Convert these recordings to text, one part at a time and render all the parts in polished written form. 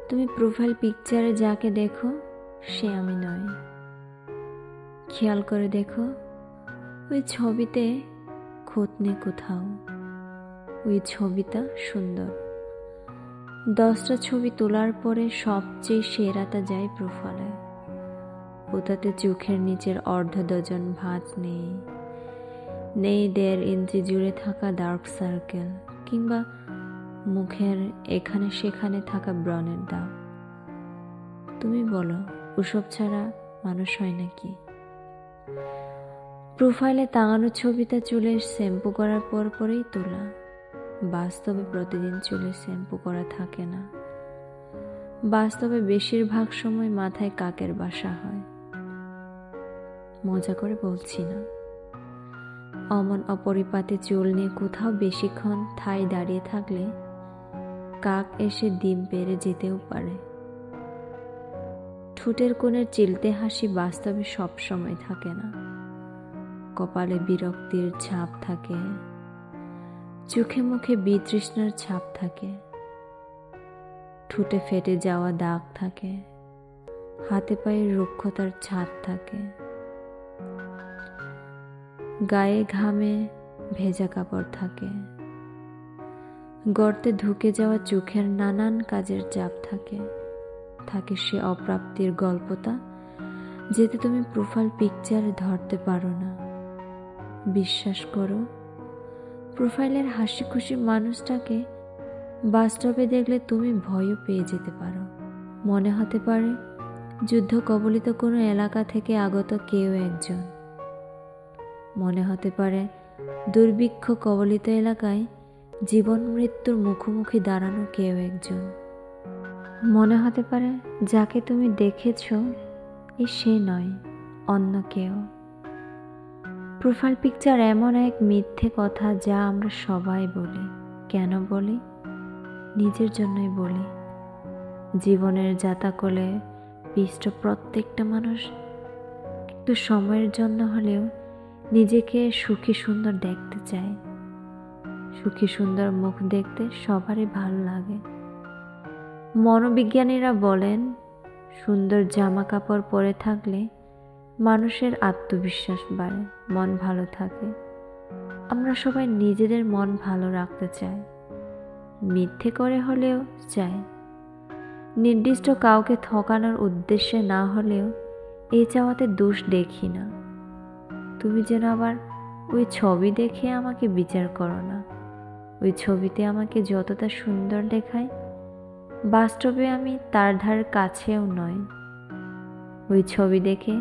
তুমি প্রোফাইল পিকচারে যাকে দেখো সে আমি নই। খেয়াল করে দেখো, ওই ছবিতে খুঁত নেই কোথাও। ওই ছবিটা সুন্দর। 10টা ছবি তোলার পরে সবচেয়ে সেরাটা যায় প্রোফাইলে। ওটাতে চোখের নিচের অর্ধ ডজন ভাঁজ নেই, 1.5 ইঞ্চি জুড়ে থাকা ডার্ক সার্কেল কিংবা মুখের এখানে সেখানে থাকা ব্রণের দাগ। তুমি বলো, ওসব ছাড়া মানুষ হয় নাকি? প্রোফাইলে টাঙানো ছবিটা চুলের শ্যাম্পু করার পরেই তোলা। বাস্তবে প্রতিদিন চুলে শ্যাম্পু করা থাকে না। বাস্তবে বেশিরভাগ সময় মাথায় কাকের বাসা হয়। মজা করে বলছি না। অমন অপরিপাটি চুল নিয়ে কোথাও বেশিক্ষণ ঠায় দাঁড়িয়ে থাকলে কাক এসে ডিম পেড়ে যেতেও পারে। ঠোঁটের কোণের চিলতে হাসি বাস্তবে সব সময় থাকে না। কপালে বিরক্তির ছাপ থাকে, চোখে মুখে বিতৃষ্ণার ছাপ থাকে, ঠোঁটে ফেটে যাওয়া দাগ থাকে, হাতে পায়ে রুক্ষতার ছাপ থাকে, গায়ে ঘামে ভেজা কাপড় থাকে, গর্তে ঢুকে যাওয়া চোখের নানান কাজের চাপ থাকে। থাকে সে অপ্রাপ্তির গল্পটা যেটা তুমি প্রোফাইল পিকচারে ধরতে পারো না। বিশ্বাস করো, প্রোফাইলের হাসি খুশি মানুষটাকে বাস্তবে দেখলে তুমি ভয়ও পেয়ে যেতে পারো। মনে হতে পারে যুদ্ধ কবলিত কোনো এলাকা থেকে আগত কেউ একজন। মনে হতে পারে দুর্ভিক্ষ কবলিত এলাকায় জীবন মৃত্যুর মুখোমুখি দাঁড়ানো কেউ একজন। মনে হতে পারে যাকে তুমি দেখেছ সে নয়, অন্য কেউ। প্রোফাইল পিকচার এমন এক মিথ্যে কথা যা আমরা সবাই বলি। কেন বলি? নিজের জন্যই বলি। জীবনের জাতাকলে পিষ্ট প্রত্যেকটা মানুষ একটু সময়ের জন্য হলেও নিজেকে সুখী সুন্দর দেখতে চায়। সুখী সুন্দর মুখ দেখতে সবারই ভালো লাগে। মনোবিজ্ঞানীরা বলেন, সুন্দর জামা কাপড় পরে থাকলে মানুষের আত্মবিশ্বাস বাড়ে, মন ভালো থাকে। আমরা সবাই নিজেদের মন ভালো রাখতে চাই, মিথ্যে করে হলেও চাই। নির্দিষ্ট কাউকে ঠকানোর উদ্দেশ্যে না হলেও এই চাওয়াতে দোষ দেখি না। তুমি যেন আবার ওই ছবি দেখে আমাকে বিচার করো না। ওই ছবিতে আমাকে যতটা সুন্দর দেখায়, বাস্তবে আমি তার ধার কাছেও নয়। ওই ছবি দেখে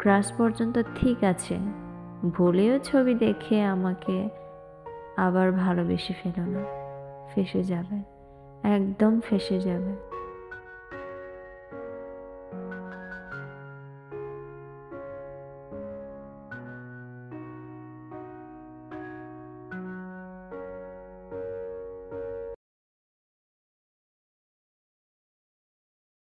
ক্রাশ পর্যন্ত ঠিক আছে, ভুলেও ছবি দেখে আমাকে আবার ভালোবেসে ফেলো না। ফেঁসে যাবে, একদম ফেঁসে যাবে।